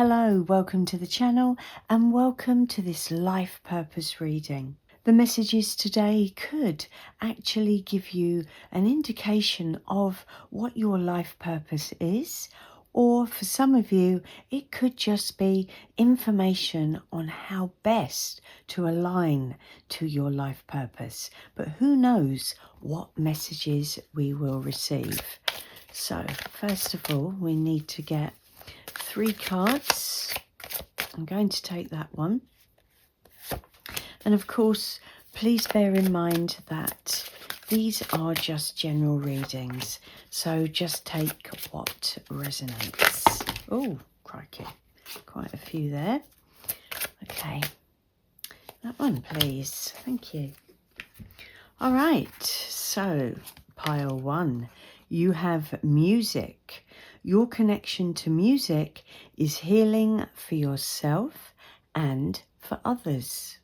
Hello, welcome to the channel and welcome to this life purpose reading. The messages today could actually give you an indication of what your life purpose is, or for some of you, it could just be information on how best to align to your life purpose. But who knows what messages we will receive. So, first of all, we need to get 3 cards. I'm going to take that one. And of course, please bear in mind that these are just general readings. So just take what resonates. Oh, crikey. Quite a few there. Okay. That one, please. Thank you. All right. So, pile 1. You have music. Your connection to music is healing for yourself and for others.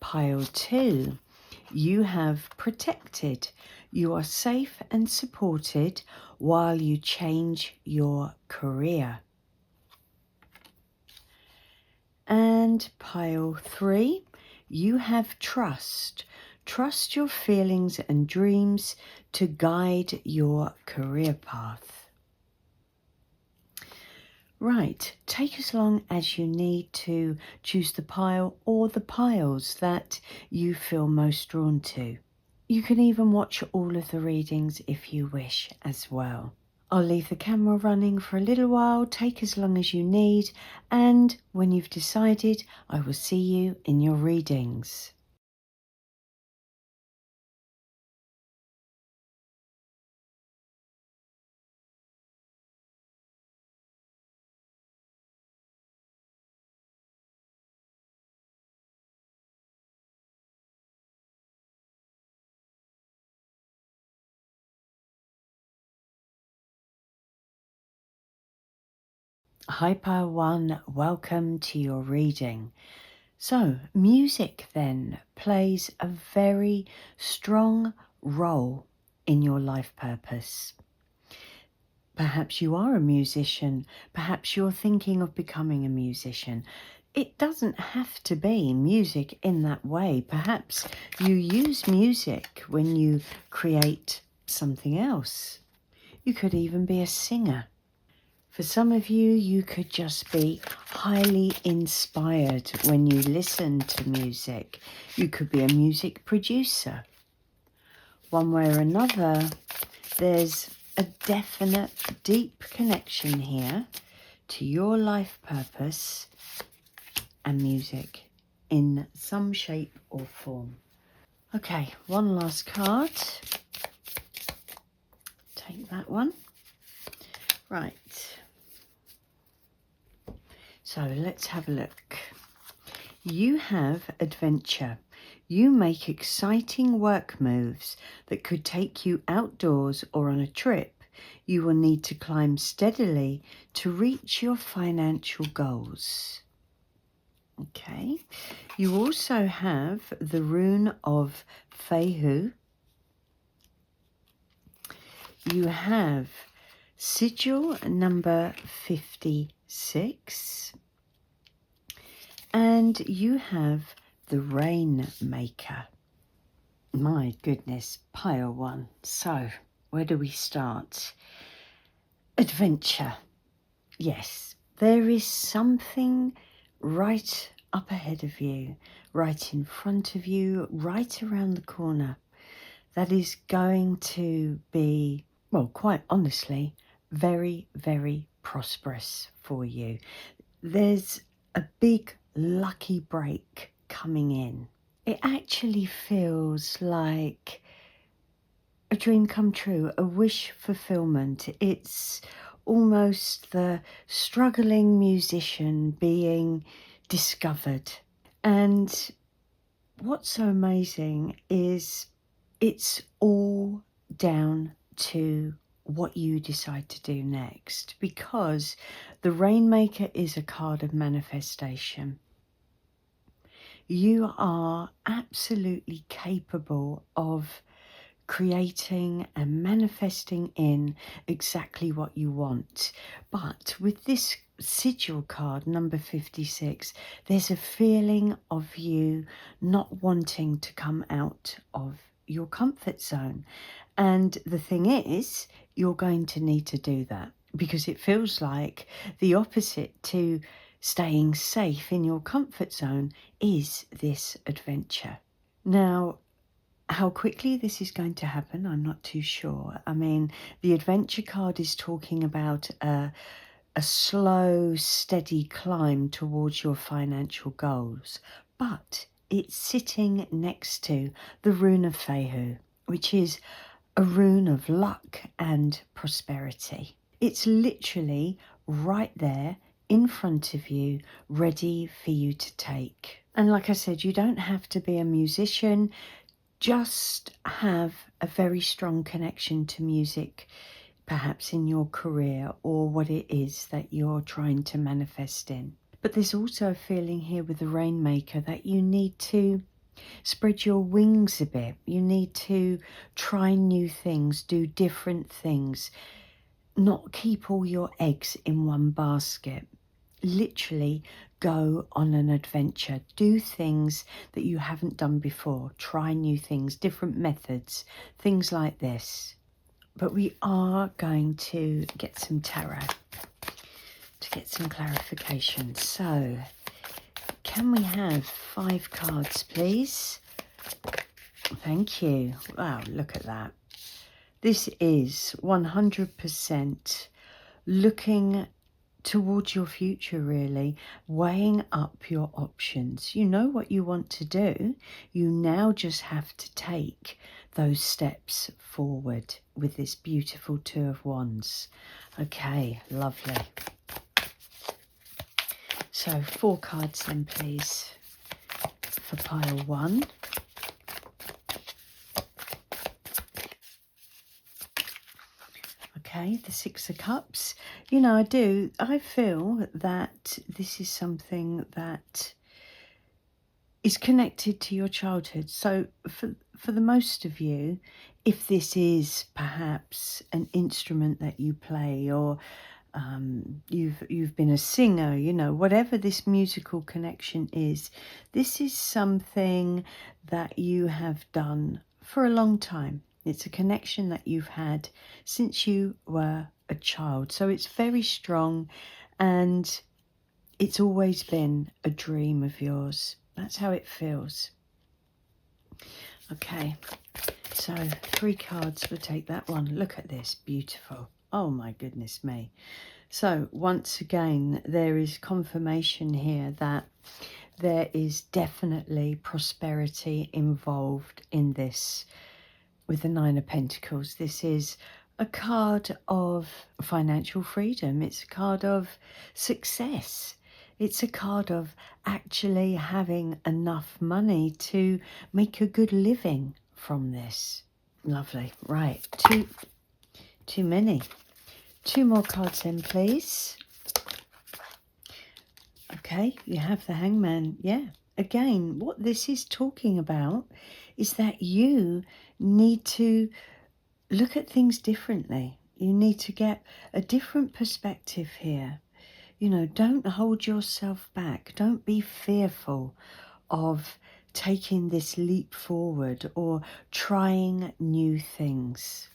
Pile 2. You have protected. You are safe and supported while you change your career. And pile 3. You have trust. Trust your feelings and dreams to guide your career path. Right, take as long as you need to choose the pile or the piles that you feel most drawn to. You can even watch all of the readings if you wish as well. I'll leave the camera running for a little while, take as long as you need, and when you've decided, I will see you in your readings. Hi Pile 1, welcome to your reading. So, music then plays a very strong role in your life purpose. Perhaps you are a musician, perhaps you're thinking of becoming a musician. It doesn't have to be music in that way. Perhaps you use music when you create something else. You could even be a singer. For some of you, you could just be highly inspired when you listen to music. You could be a music producer. One way or another, there's a definite deep connection here to your life purpose and music in some shape or form. Okay, one last card. Take that one. Right. So let's have a look. You have adventure. You make exciting work moves that could take you outdoors or on a trip. You will need to climb steadily to reach your financial goals. Okay. You also have the rune of Fehu. You have sigil number 56. And you have the Rainmaker. My goodness, pile 1. So, where do we start? Adventure. Yes, there is something right up ahead of you, right in front of you, right around the corner, that is going to be, well, quite honestly, very, very prosperous for you. There's a big lucky break coming in. It actually feels like a dream come true, a wish fulfillment. It's almost the struggling musician being discovered. And what's so amazing is it's all down to what you decide to do next, because the Rainmaker is a card of manifestation. You are absolutely capable of creating and manifesting in exactly what you want. But with this sigil card, number 56, there's a feeling of you not wanting to come out of your comfort zone. And the thing is, you're going to need to do that, because it feels like the opposite to staying safe in your comfort zone is this adventure. Now, how quickly this is going to happen, I'm not too sure. I mean, the adventure card is talking about a slow, steady climb towards your financial goals, but it's sitting next to the rune of Fehu, which is a rune of luck and prosperity. It's literally right there in front of you, ready for you to take. And like I said, you don't have to be a musician. Just have a very strong connection to music, perhaps in your career or what it is that you're trying to manifest in. But there's also a feeling here with the Rainmaker that you need to spread your wings a bit. You need to try new things, do different things, not keep all your eggs in one basket. Literally go on an adventure, do things that you haven't done before, try new things, different methods, things like this. But we are going to get some tarot to get some clarification. So can we have 5 cards, please? Thank you. Wow, look at that. This is 100% looking towards your future, really, weighing up your options. You know what you want to do. You now just have to take those steps forward with this beautiful Two of Wands. Okay, lovely. So 4 cards then, please, for pile 1. Okay, the 6 of Cups. You know, I feel that this is something that is connected to your childhood. So for the most of you, if this is perhaps an instrument that you play, or you've been a singer, you know, whatever this musical connection is, this is something that you have done for a long time. It's a connection that you've had since you were a child. So it's very strong, and it's always been a dream of yours. That's how it feels. Okay, so 3 cards. We'll take that one. Look at this. Beautiful. Oh my goodness me. So once again, there is confirmation here that there is definitely prosperity involved in this. With the 9 of Pentacles, this is a card of financial freedom. It's a card of success. It's a card of actually having enough money to make a good living from this. Lovely. Right, too many. 2 more cards then, please. Okay, you have the Hangman. Yeah. Again, what this is talking about is that you need to look at things differently. You need to get a different perspective here. You know, don't hold yourself back. Don't be fearful of taking this leap forward or trying new things.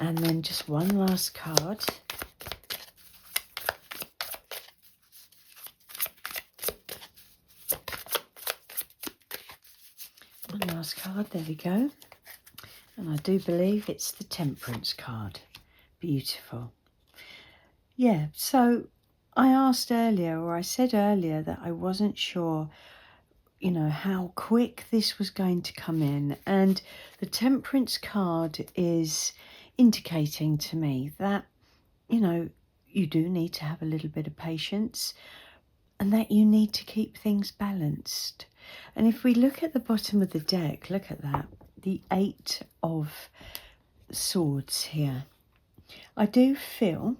And then just one last card. One last card, there we go. And I do believe it's the Temperance card. Beautiful. Yeah, so I asked earlier, or I said earlier, that I wasn't sure, you know, how quick this was going to come in. And the Temperance card is indicating to me that, you know, you do need to have a little bit of patience, and that you need to keep things balanced. And if we look at the bottom of the deck, look at that, the 8 of Swords here. I do feel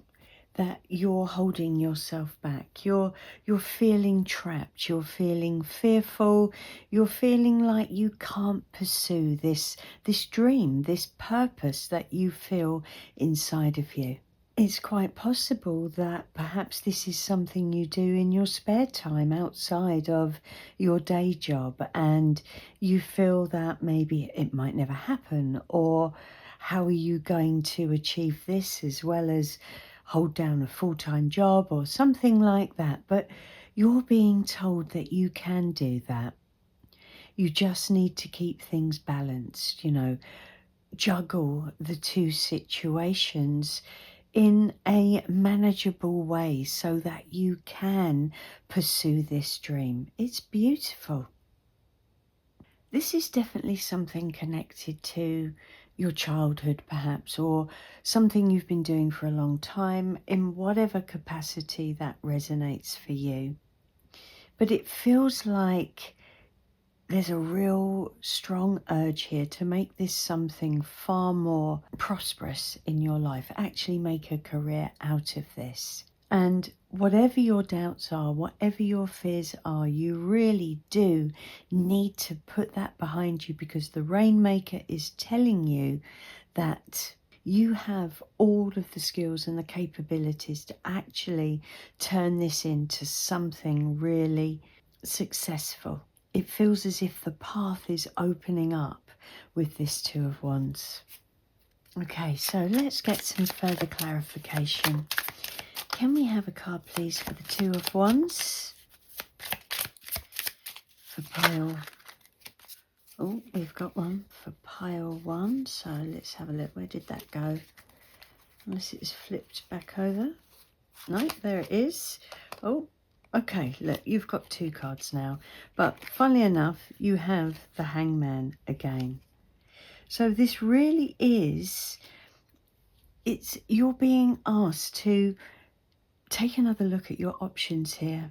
that you're holding yourself back. You're feeling trapped. You're feeling fearful. You're feeling like you can't pursue this dream, this purpose that you feel inside of you. It's quite possible that perhaps this is something you do in your spare time outside of your day job, and you feel that maybe it might never happen, or how are you going to achieve this as well as hold down a full-time job or something like that. But you're being told that you can do that. You just need to keep things balanced, juggle the two situations in a manageable way so that you can pursue this dream. It's beautiful. This is definitely something connected to your childhood perhaps, or something you've been doing for a long time in whatever capacity that resonates for you. But it feels like there's a real strong urge here to make this something far more prosperous in your life. Actually make a career out of this. And whatever your doubts are, whatever your fears are, you really do need to put that behind you, because the Rainmaker is telling you that you have all of the skills and the capabilities to actually turn this into something really successful. It feels as if the path is opening up with this Two of Wands. Okay, so let's get some further clarification. Can we have a card, please, for the Two of Wands? For pile... Oh, we've got one for pile 1. So let's have a look. Where did that go? Unless it's flipped back over. No, there it is. Oh, okay, look, you've got 2 cards now. But funnily enough, you have the Hangman again. So this really is... you're being asked to take another look at your options here,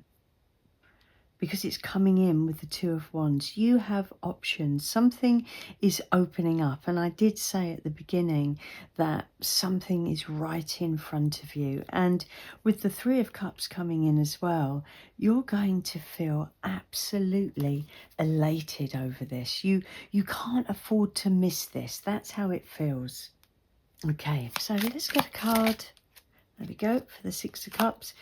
because it's coming in with the Two of Wands. You have options. Something is opening up. And I did say at the beginning that something is right in front of you. And with the Three of Cups coming in as well, you're going to feel absolutely elated over this. You can't afford to miss this. That's how it feels. Okay, so let's get a card. There we go, for the Six of Cups.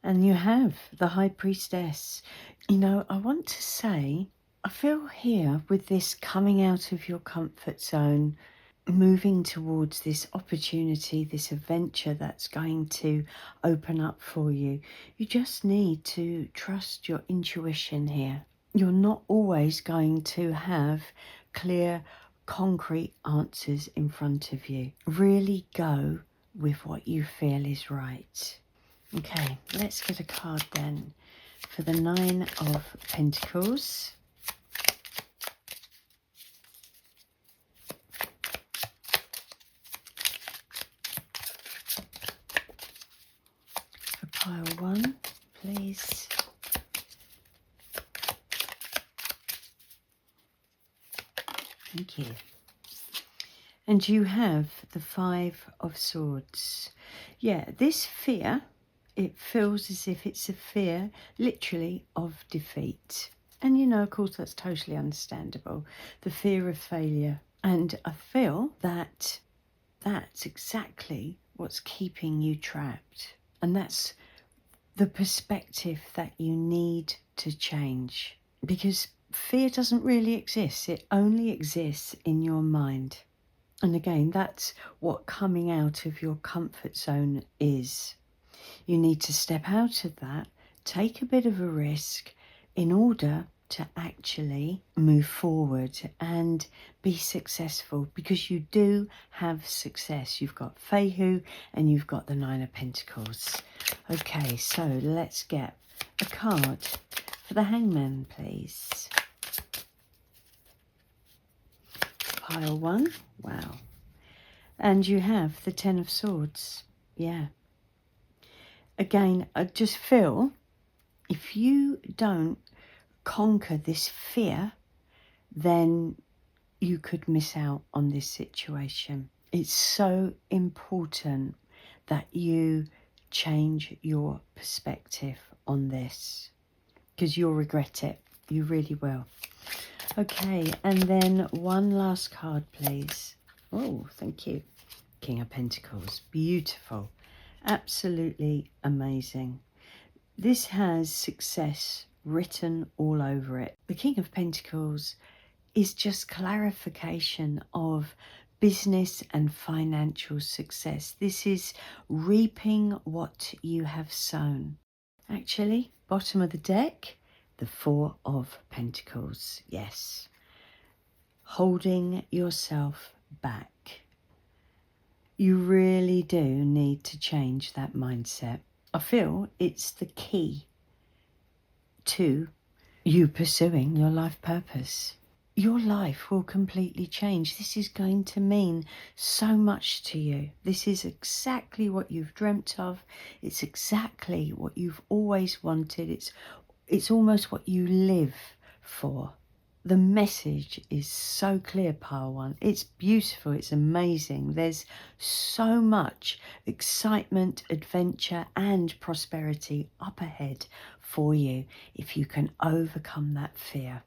And you have the High Priestess. I want to say, I feel here with this coming out of your comfort zone, moving towards this opportunity, this adventure that's going to open up for you. You just need to trust your intuition here. You're not always going to have clear, concrete answers in front of you. Really go with what you feel is right. Okay, let's get a card then for the Nine of Pentacles. For pile 1, please. Thank you. And you have the Five of Swords. Yeah, this fear, it feels as if it's a fear, literally, of defeat. And of course, that's totally understandable. The fear of failure. And I feel that that's exactly what's keeping you trapped. And that's the perspective that you need to change. Because fear doesn't really exist. It only exists in your mind. And again, that's what coming out of your comfort zone is. You need to step out of that, take a bit of a risk in order to actually move forward and be successful, because you do have success. You've got Fehu and you've got the Nine of Pentacles. Okay, so let's get a card for the Hangman, please. Pile 1, wow. And you have the Ten of Swords, yeah. Again, I just feel if you don't conquer this fear, then you could miss out on this situation. It's so important that you change your perspective on this, because you'll regret it. You really will. Okay, and then one last card, please. Oh, thank you. King of Pentacles. Beautiful. Absolutely amazing. This has success written all over it. The King of Pentacles is just clarification of business and financial success. This is reaping what you have sown. Actually, bottom of the deck, the Four of Pentacles. Yes. Holding yourself back. You really do need to change that mindset. I feel it's the key to you pursuing your life purpose. Your life will completely change. This is going to mean so much to you. This is exactly what you've dreamt of. It's exactly what you've always wanted. It's almost what you live for. The message is so clear, Pile One. It's beautiful. It's amazing. There's so much excitement, adventure, and prosperity up ahead for you if you can overcome that fear.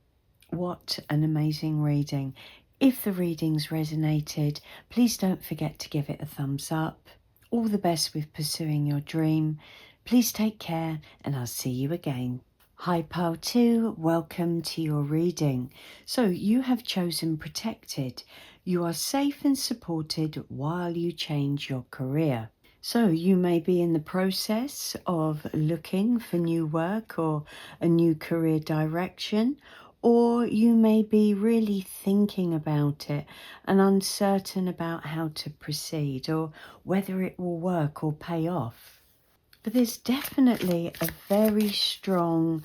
What an amazing reading. If the readings resonated, please don't forget to give it a thumbs up. All the best with pursuing your dream. Please take care, and I'll see you again. Hi Pile 2, welcome to your reading. So you have chosen protected. You are safe and supported while you change your career. So you may be in the process of looking for new work or a new career direction, or you may be really thinking about it and uncertain about how to proceed or whether it will work or pay off. But there's definitely a very strong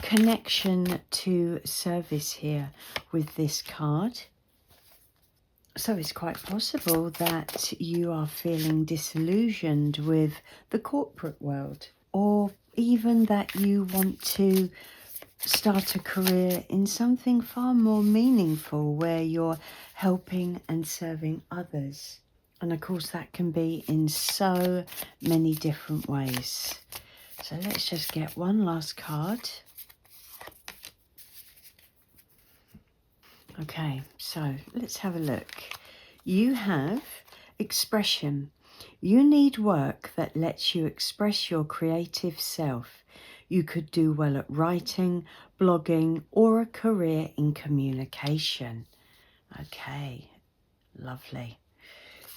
connection to service here with this card. So it's quite possible that you are feeling disillusioned with the corporate world, or even that you want to start a career in something far more meaningful where you're helping and serving others. And of course that can be in so many different ways. So let's just get one last card. Okay, so let's have a look. You have expression. You need work that lets you express your creative self. You could do well at writing, blogging, or a career in communication. Okay, lovely.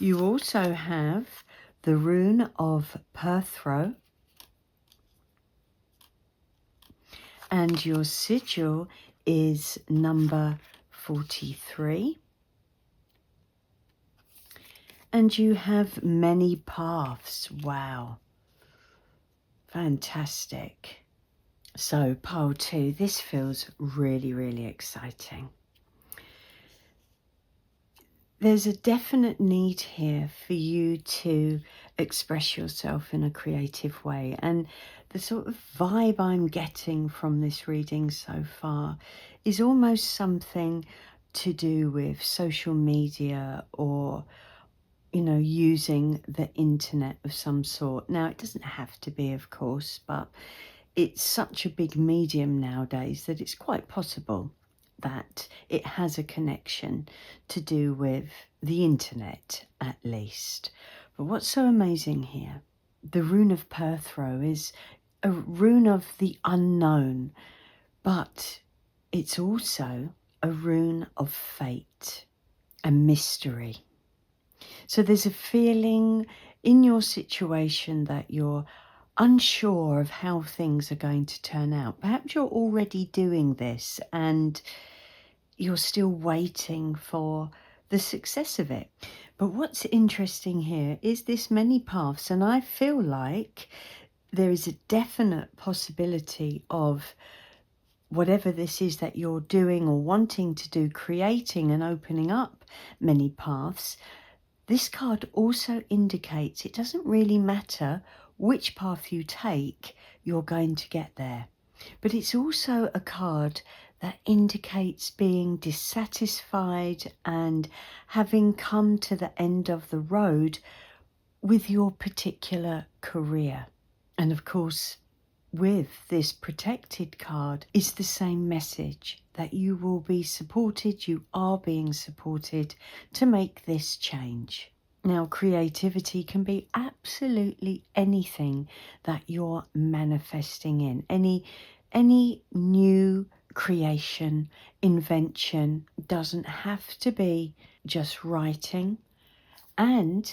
You also have the rune of Perthro, and your sigil is number 43. And you have many paths. Wow. Fantastic. So Pile 2, this feels really, really exciting. There's a definite need here for you to express yourself in a creative way. And the sort of vibe I'm getting from this reading so far is almost something to do with social media or, you know, using the internet of some sort. Now, it doesn't have to be, of course, but it's such a big medium nowadays that it's quite possible that it has a connection to do with the internet, at least. But what's so amazing here, the rune of Perthro is a rune of the unknown, but it's also a rune of fate, a mystery. So there's a feeling in your situation that you're unsure of how things are going to turn out. Perhaps you're already doing this and you're still waiting for the success of it. But what's interesting here is this many paths, and I feel like there is a definite possibility of whatever this is that you're doing or wanting to do, creating and opening up many paths. This card also indicates it doesn't really matter which path you take, you're going to get there. But it's also a card that indicates being dissatisfied and having come to the end of the road with your particular career. And of course, with this protected card is the same message, that you will be supported, you are being supported to make this change. Now, creativity can be absolutely anything that you're manifesting in. Any new creation, invention doesn't have to be just writing. And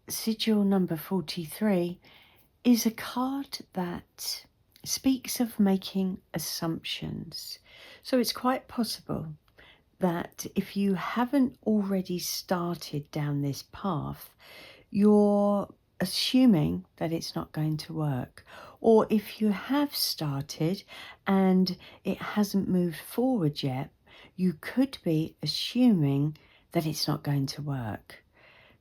sigil number 43 is a card that speaks of making assumptions. So it's quite possible that if you haven't already started down this path, you're assuming that it's not going to work. Or if you have started and it hasn't moved forward yet, you could be assuming that it's not going to work.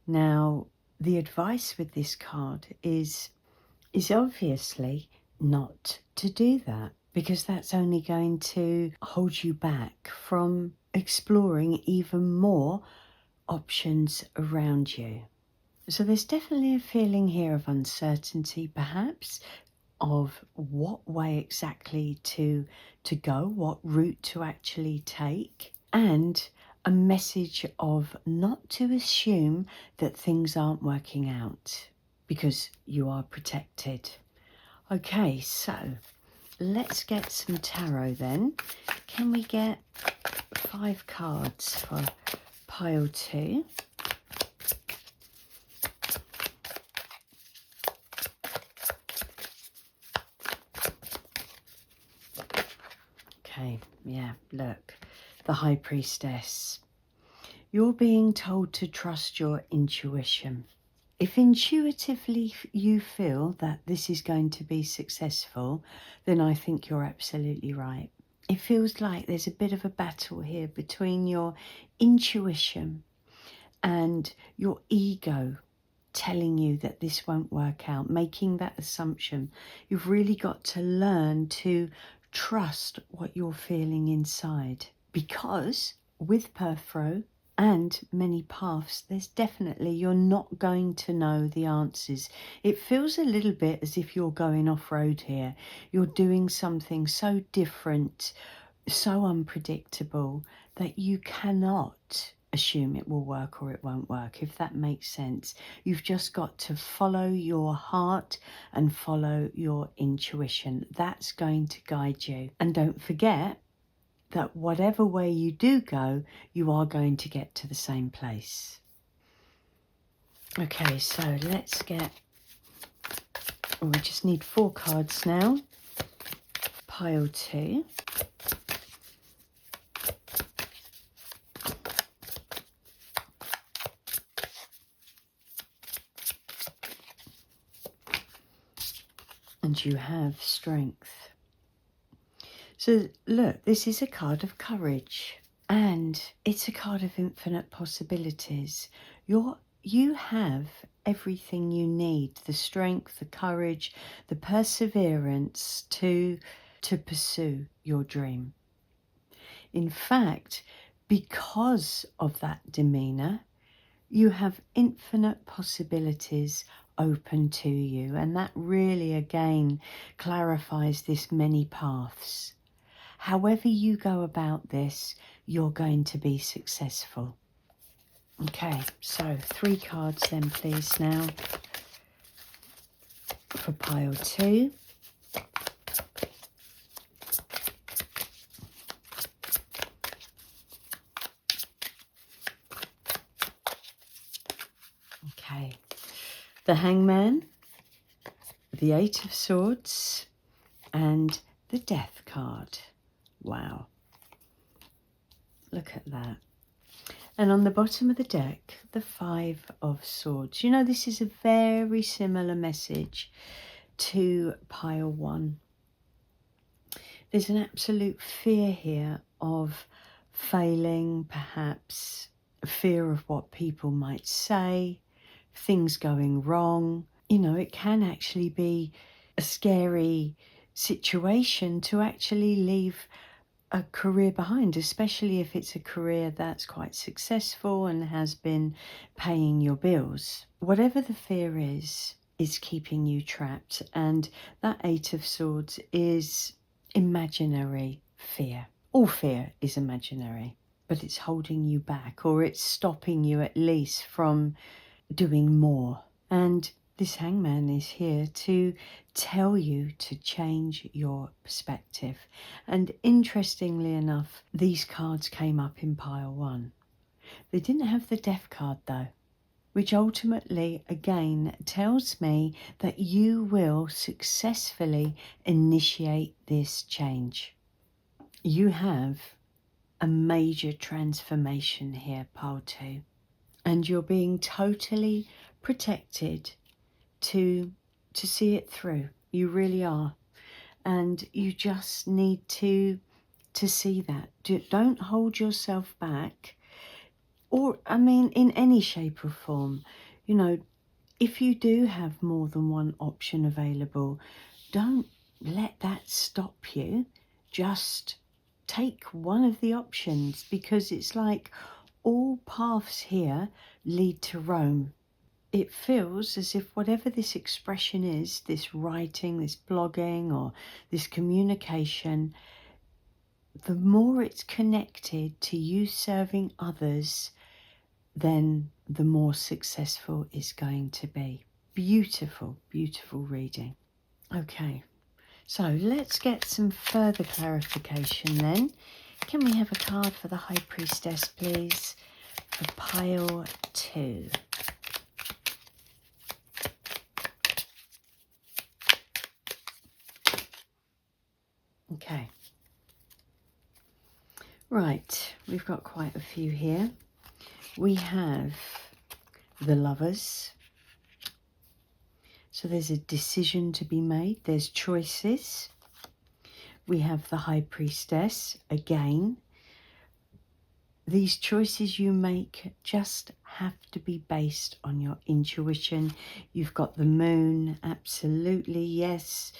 Now, the advice with this card is obviously not to do that, because that's only going to hold you back from exploring even more options around you. So there's definitely a feeling here of uncertainty, perhaps, of what way exactly to go, what route to actually take, and a message of not to assume that things aren't working out, because you are protected. Okay, so let's get some tarot then. Can we get 5 cards for pile 2? Okay, yeah, look, the High Priestess. You're being told to trust your intuition. If intuitively you feel that this is going to be successful, then I think you're absolutely right. It feels like there's a bit of a battle here between your intuition and your ego telling you that this won't work out, making that assumption. You've really got to learn to trust what you're feeling inside, because with Perfro and many paths, there's definitely, you're not going to know the answers. It feels a little bit as if you're going off-road here. You're doing something so different, so unpredictable, that you cannot assume it will work or it won't work, if that makes sense. You've just got to follow your heart and follow your intuition. That's going to guide you. And don't forget that whatever way you do go, you are going to get to the same place. Okay, so let's get, we just need 4 cards now. Pile 2. And you have strength. So look, this is a card of courage, and it's a card of infinite possibilities. You have everything you need, the strength, the courage, the perseverance to pursue your dream. In fact, because of that demeanor, you have infinite possibilities open to you, and that really again clarifies this many paths. However you go about this, you're going to be successful. Okay, so 3 cards then please now for pile 2. Okay, the Hangman, the 8 of Swords, and the Death card. Wow, look at that. And on the bottom of the deck, the 5 of Swords. You know, this is a very similar message to pile 1. There's an absolute fear here of failing, perhaps a fear of what people might say, things going wrong. You know, it can actually be a scary situation to actually leave a career behind, especially if it's a career that's quite successful and has been paying your bills. Whatever the fear is keeping you trapped. And that Eight of Swords is imaginary fear. All fear is imaginary, but it's holding you back, or it's stopping you at least from doing more. And this Hangman is here to tell you to change your perspective. And interestingly enough, these cards came up in pile 1. They didn't have the Death card though, which ultimately again tells me that you will successfully initiate this change. You have a major transformation here, pile 2, and you're being totally protected to see it through. You really are. And you just need to see that. Don't hold yourself back. Or, I mean, in any shape or form. You know, if you do have more than one option available, don't let that stop you. Just take one of the options, because it's like all paths here lead to Rome. It feels as if whatever this expression is, this writing, this blogging, or this communication, the more it's connected to you serving others, then the more successful it's going to be. Beautiful, beautiful reading. Okay, so let's get some further clarification then. Can we have a card for the High Priestess, please, for pile 2? Okay. Right, we've got quite a few here. We have the Lovers. So there's a decision to be made. There's choices. We have the High Priestess again. These choices you make just have to be based on your intuition. You've got the Moon, absolutely, yes.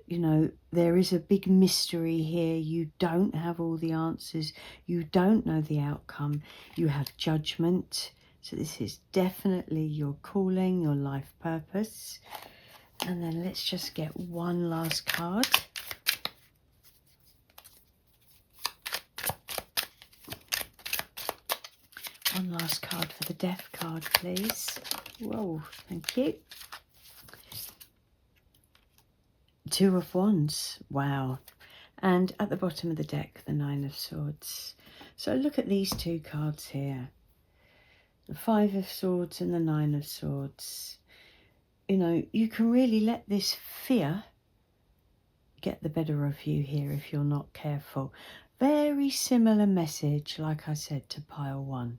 You know, there is a big mystery here. You don't have all the answers. You don't know the outcome. You have Judgment. So this is definitely your calling, your life purpose. And then let's just get one last card. One last card for the Death card, please. Whoa, thank you. Two of Wands, wow. And at the bottom of the deck, the Nine of Swords. So look at these two cards here. The Five of Swords and the Nine of Swords. You know, you can really let this fear get the better of you here if you're not careful. Very similar message, like I said, to pile 1.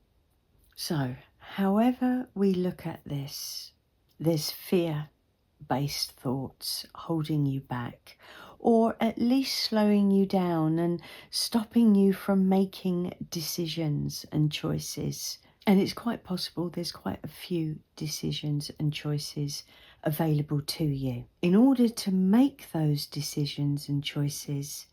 So, however we look at this, there's fear-based thoughts holding you back, or at least slowing you down and stopping you from making decisions and choices. And it's quite possible there's quite a few decisions and choices available to you. In order to make those decisions and choices,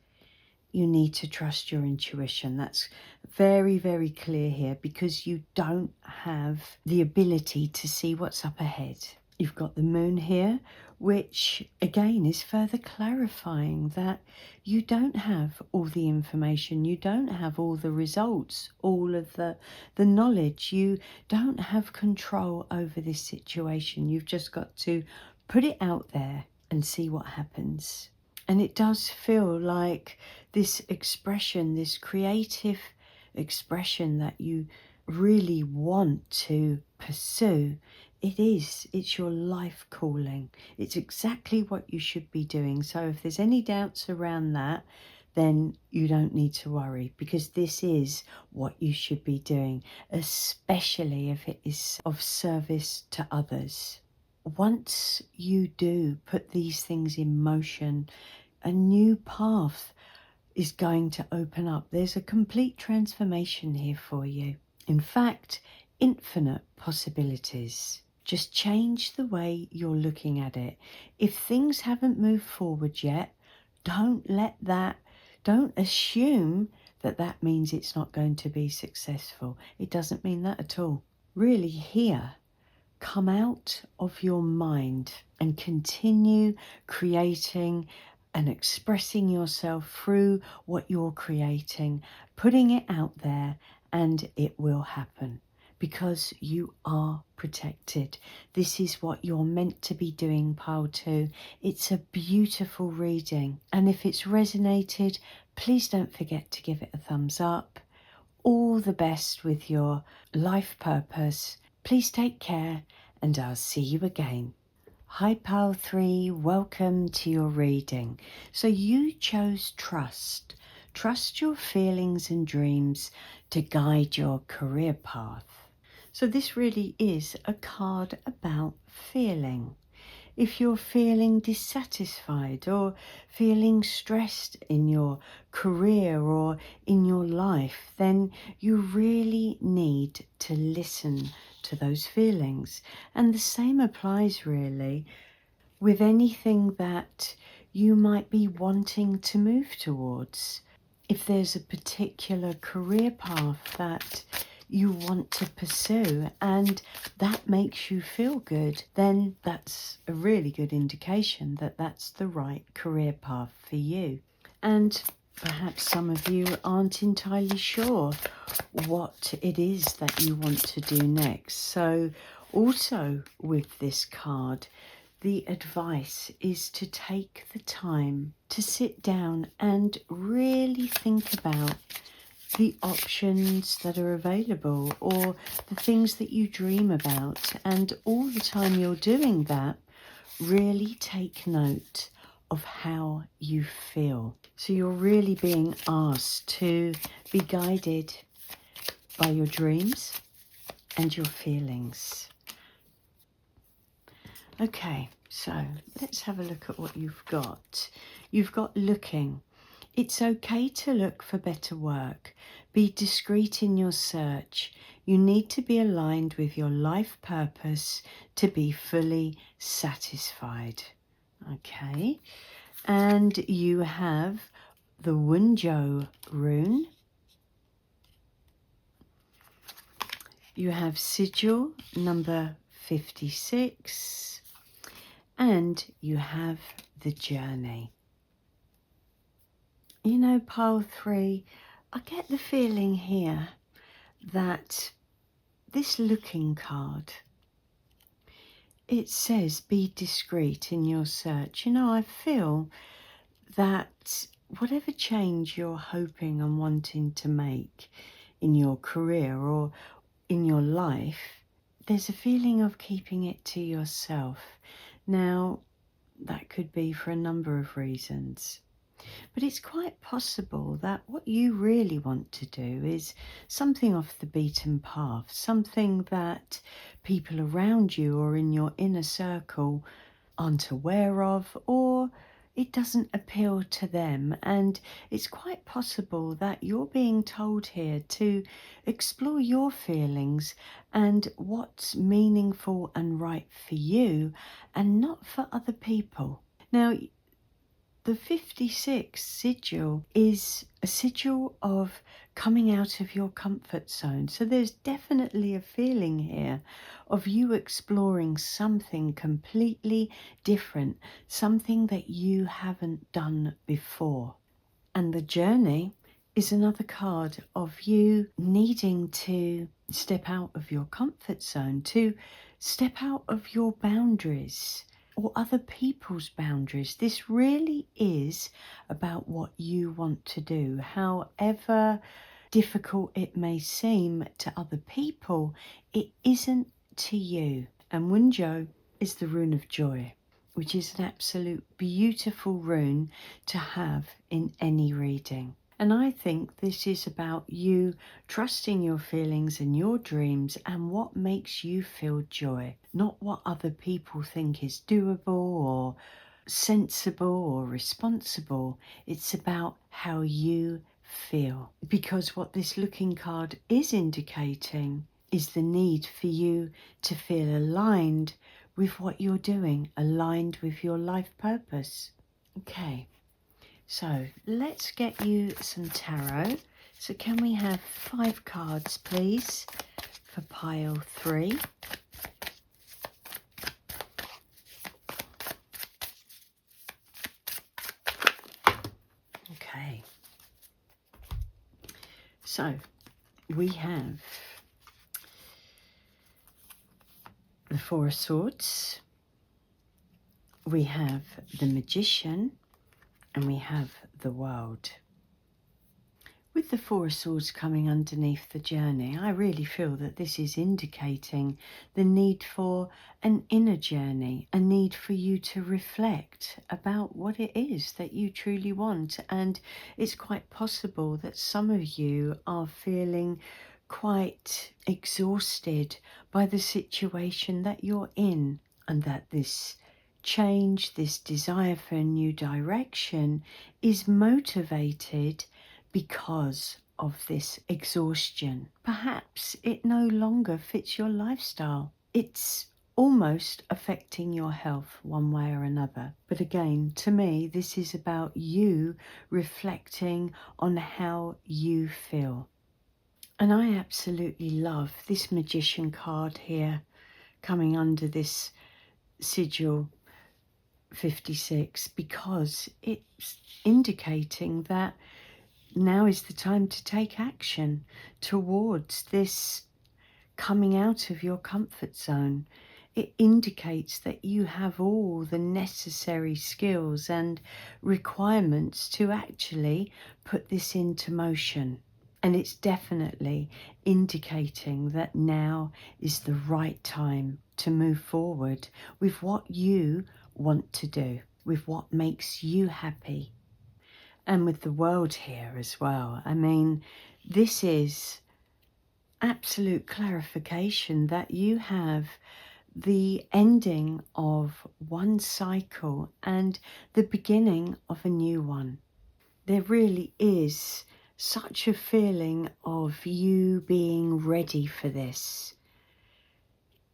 you need to trust your intuition. That's very, very clear here, because you don't have the ability to see what's up ahead. You've got the Moon here, which again is further clarifying that you don't have all the information, you don't have all the results, all of the knowledge. You don't have control over this situation. You've just got to put it out there and see what happens. And it does feel like this expression, this creative expression that you really want to pursue, it's your life calling. It's exactly what you should be doing. So if there's any doubts around that, then you don't need to worry, because this is what you should be doing, especially if it is of service to others. Once you do put these things in motion, a new path is going to open up. There's a complete transformation here for you. In fact, infinite possibilities. Just change the way you're looking at it. If things haven't moved forward yet, don't let that Don't assume that that means it's not going to be successful. It doesn't mean that at all. Really, here, come out of your mind and continue creating and expressing yourself through what you're creating, putting it out there, and it will happen because you are protected. This is what you're meant to be doing, pile 2. It's a beautiful reading, and if it's resonated, please don't forget to give it a thumbs up. All the best with your life purpose. Please take care, and I'll see you again. Hi Pile 3, welcome to your reading. So you chose trust. Trust your feelings and dreams to guide your career path. So this really is a card about feeling. If you're feeling dissatisfied or feeling stressed in your career or in your life, then you really need to listen to those feelings. And the same applies really with anything that you might be wanting to move towards. If there's a particular career path that you want to pursue and that makes you feel good, then that's a really good indication that that's the right career path for you. And perhaps some of you aren't entirely sure what it is that you want to do next. So also with this card, the advice is to take the time to sit down and really think about the options that are available or the things that you dream about. And all the time you're doing that, really take note of how you feel. So you're really being asked to be guided by your dreams and your feelings. Okay, so let's have a look at what you've got. You've got looking. It's okay to look for better work. Be discreet in your search. You need to be aligned with your life purpose to be fully satisfied. Okay, and you have the Wunjo rune. You have sigil number 56, and you have the journey. You know, pile 3, I get the feeling here that this looking card, it says be discreet in your search. You know, I feel that whatever change you're hoping and wanting to make in your career or in your life, there's a feeling of keeping it to yourself. Now, that could be for a number of reasons. But it's quite possible that what you really want to do is something off the beaten path, something that people around you or in your inner circle aren't aware of, or it doesn't appeal to them. And it's quite possible that you're being told here to explore your feelings and what's meaningful and right for you and not for other people. Now, the 56 sigil is a sigil of coming out of your comfort zone. So there's definitely a feeling here of you exploring something completely different, something that you haven't done before. And the journey is another card of you needing to step out of your comfort zone, to step out of your boundaries or other people's boundaries. This really is about what you want to do. However difficult it may seem to other people, it isn't to you. And Wunjo is the rune of joy, which is an absolute beautiful rune to have in any reading. And I think this is about you trusting your feelings and your dreams and what makes you feel joy, not what other people think is doable or sensible or responsible. It's about how you feel. Because what this looking card is indicating is the need for you to feel aligned with what you're doing, aligned with your life purpose. Okay. So let's get you some tarot. So can we have 5 cards, please, for pile 3? Okay. So we have the Four of Swords, we have the Magician, and we have the World. With the Four of Swords coming underneath the journey, I really feel that this is indicating the need for an inner journey, a need for you to reflect about what it is that you truly want. And it's quite possible that some of you are feeling quite exhausted by the situation that you're in, and that this change, this desire for a new direction is motivated because of this exhaustion. Perhaps it no longer fits your lifestyle. It's almost affecting your health one way or another. But again, to me, this is about you reflecting on how you feel. And I absolutely love this Magician card here coming under this sigil 56, because it's indicating that now is the time to take action towards this coming out of your comfort zone. It indicates that you have all the necessary skills and requirements to actually put this into motion. And it's definitely indicating that now is the right time to move forward with what you want to do, with what makes you happy. And with the World here as well. I mean, this is absolute clarification that you have the ending of one cycle and the beginning of a new one. There really is such a feeling of you being ready for this.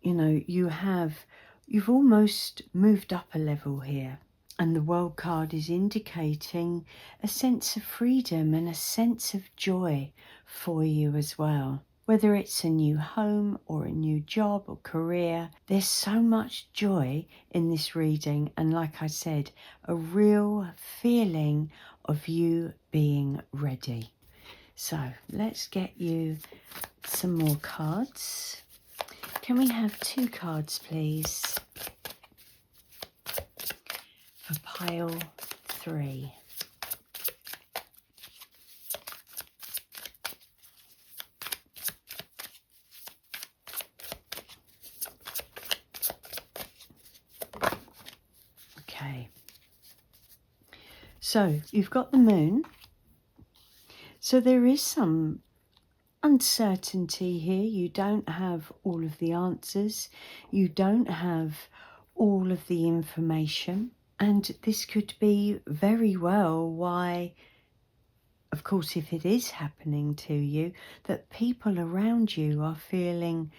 You know, you've almost moved up a level here. And the World card is indicating a sense of freedom and a sense of joy for you as well. Whether it's a new home or a new job or career, there's so much joy in this reading. And like I said, a real feeling of you being ready. So let's get you some more cards. Can we have 2 cards, please, for pile 3? Okay. So you've got the Moon. So there is some uncertainty here. You don't have all of the answers. You don't have all of the information. And this could be very well why, of course, if it is happening to you, that people around you are feeling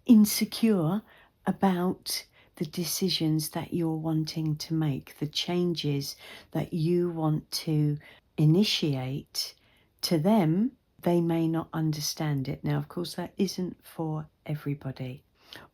insecure about the decisions that you're wanting to make, the changes that you want to initiate. To them, they may not understand it. Now, of course, that isn't for everybody.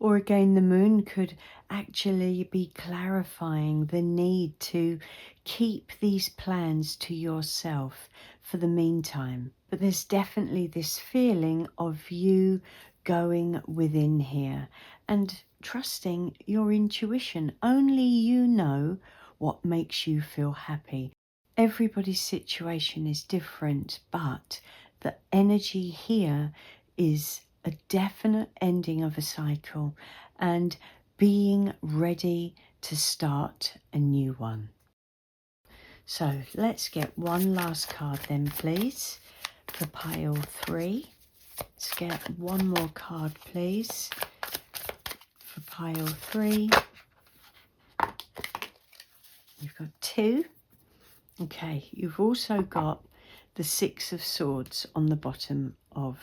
Or again, the Moon could actually be clarifying the need to keep these plans to yourself for the meantime. But there's definitely this feeling of you going within here and trusting your intuition. Only you know what makes you feel happy. Everybody's situation is different, but the energy here is a definite ending of a cycle and being ready to start a new one. So let's get one last card then, please, for pile 3. Let's get one more card, please, for pile 3. You've got 2. Okay, you've also got the 6 of Swords on the bottom of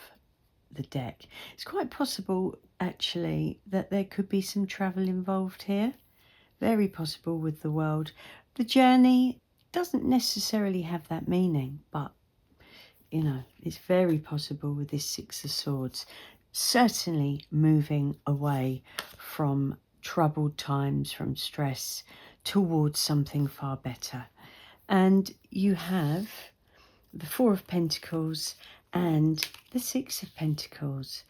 the deck. It's quite possible, actually, that there could be some travel involved here. Very possible with the World. The journey doesn't necessarily have that meaning, but you know, it's very possible with this Six of Swords. Certainly moving away from troubled times, from stress, towards something far better. And you have the Four of Pentacles and the Six of Pentacles.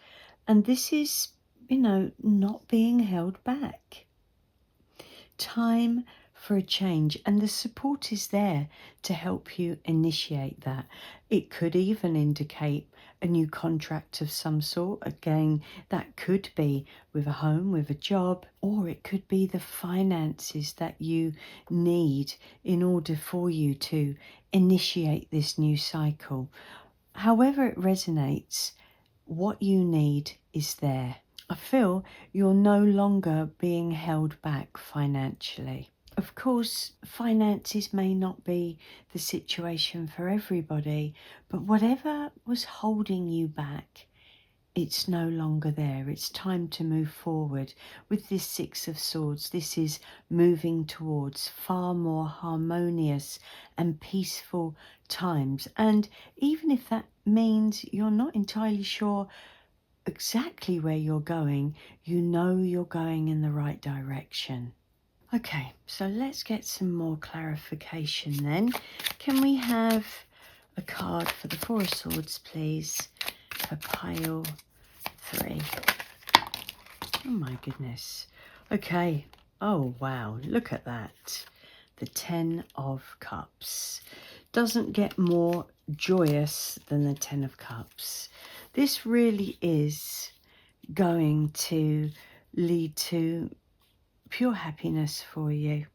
And this is, you know, not being held back. Time for a change, and the support is there to help you initiate that. It could even indicate a new contract of some sort. Again, that could be with a home, with a job, or it could be the finances that you need in order for you to initiate this new cycle. However it resonates, what you need is there. I feel you're no longer being held back financially. Of course, finances may not be the situation for everybody, but whatever was holding you back, it's no longer there. It's time to move forward. With this Six of Swords, this is moving towards far more harmonious and peaceful times. And even if that means you're not entirely sure exactly where you're going, you know you're going in the right direction. Okay, so let's get some more clarification then. Can we have a card for the Four of Swords, please, for pile 3? Oh my goodness. Okay. Oh wow, look at that. The 10 of Cups. Doesn't get more joyous than the 10 of Cups. This really is going to lead to pure happiness for you.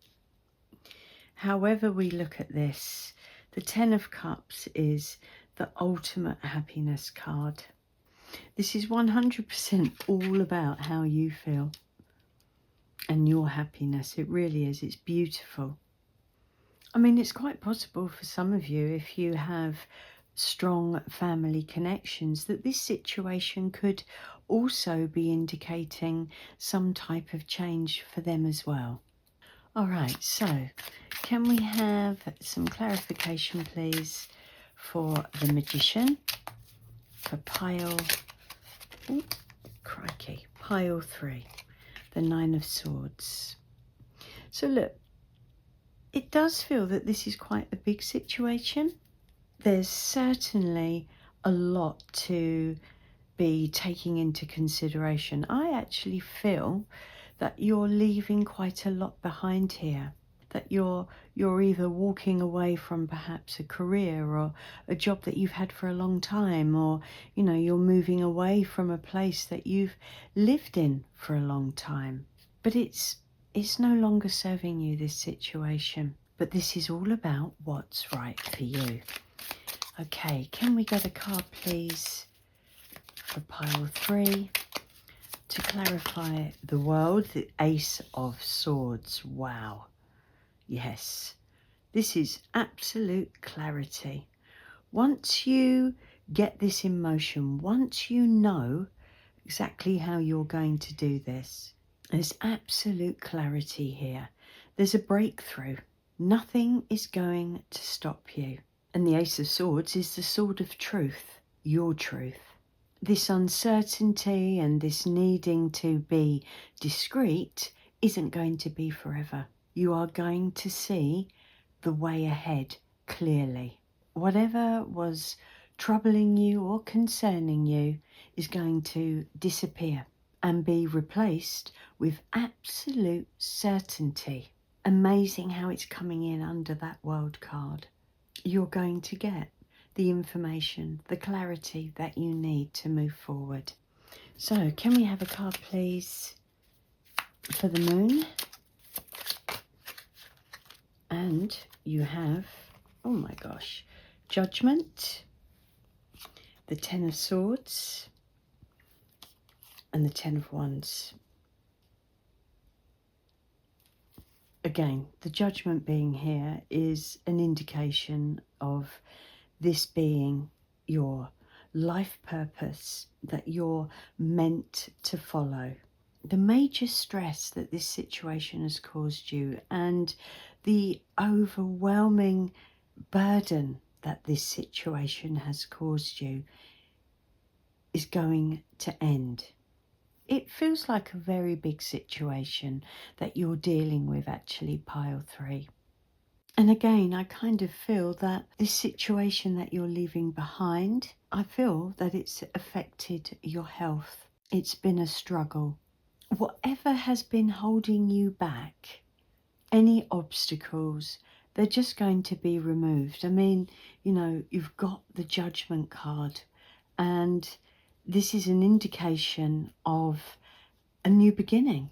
However we look at this, the 10 of Cups is the ultimate happiness card. This is 100% all about how you feel and your happiness. It really is. It's beautiful. I mean, it's quite possible for some of you, if you have strong family connections, that this situation could also be indicating some type of change for them as well. All right, so can we have some clarification, please, for the Magician, for pile, oh, crikey, pile 3, the 9 of Swords. So look, it does feel that this is quite a big situation. There's certainly a lot to be taking into consideration. I actually feel that you're leaving quite a lot behind here, that you're either walking away from perhaps a career or a job that you've had for a long time, or you know, you're moving away from a place that you've lived in for a long time. But it's no longer serving you, this situation. But this is all about what's right for you. Okay, can we get a card, please, for pile 3 to clarify the world? The Ace of Swords. Wow. Yes, this is absolute clarity. Once you get this in motion, once you know exactly how you're going to do this, there's absolute clarity here. There's a breakthrough. Nothing is going to stop you. And the Ace of Swords is the sword of truth, your truth. This uncertainty and this needing to be discreet isn't going to be forever. You are going to see the way ahead clearly. Whatever was troubling you or concerning you is going to disappear and be replaced with absolute certainty. Amazing how it's coming in under that World card. You're going to get the information, the clarity that you need to move forward. So, can we have a card, please, for the Moon? And you have, oh my gosh, Judgment, the 10 of Swords, and the 10 of Wands. Again, the Judgment being here is an indication of this being your life purpose that you're meant to follow. the major stress that this situation has caused you and the overwhelming burden that this situation has caused you is going to end. It feels like a very big situation that you're dealing with, actually, pile 3. And again, I kind of feel that this situation that you're leaving behind, I feel that it's affected your health. It's been a struggle. Whatever has been holding you back, any obstacles, they're just going to be removed. I mean, you know, you've got the Judgment card, and this is an indication of a new beginning,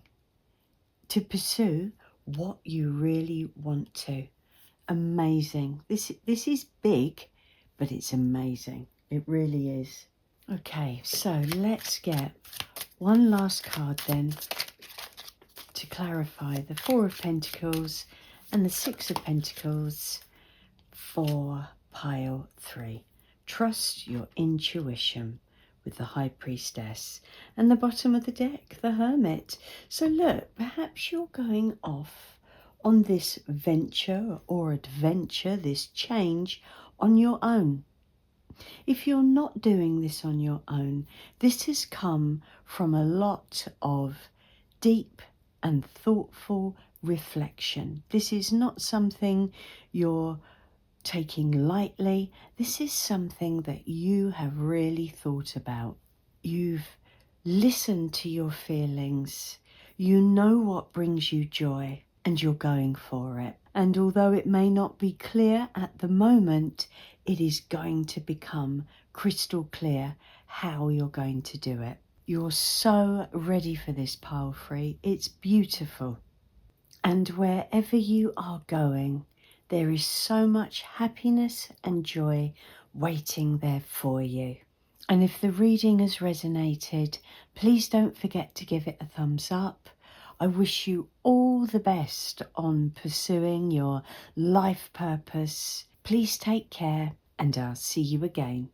to pursue what you really want to. Amazing. This is big, but it's amazing. It really is. Okay, so let's get one last card then to clarify the 4 of Pentacles and the 6 of Pentacles for pile 3. Trust your intuition with the High Priestess, and the bottom of the deck, the Hermit. So look, perhaps you're going off on this venture or adventure, this change, on your own. If you're not doing this on your own, this has come from a lot of deep and thoughtful reflection. This is not something you're taking lightly. This is something that you have really thought about. You've listened to your feelings. You know what brings you joy, and you're going for it. And although it may not be clear at the moment, it is going to become crystal clear how you're going to do it. You're so ready for this, pile 3. It's beautiful. And wherever you are going, there is so much happiness and joy waiting there for you. And if the reading has resonated, please don't forget to give it a thumbs up. I wish you all the best on pursuing your life purpose. Please take care, and I'll see you again.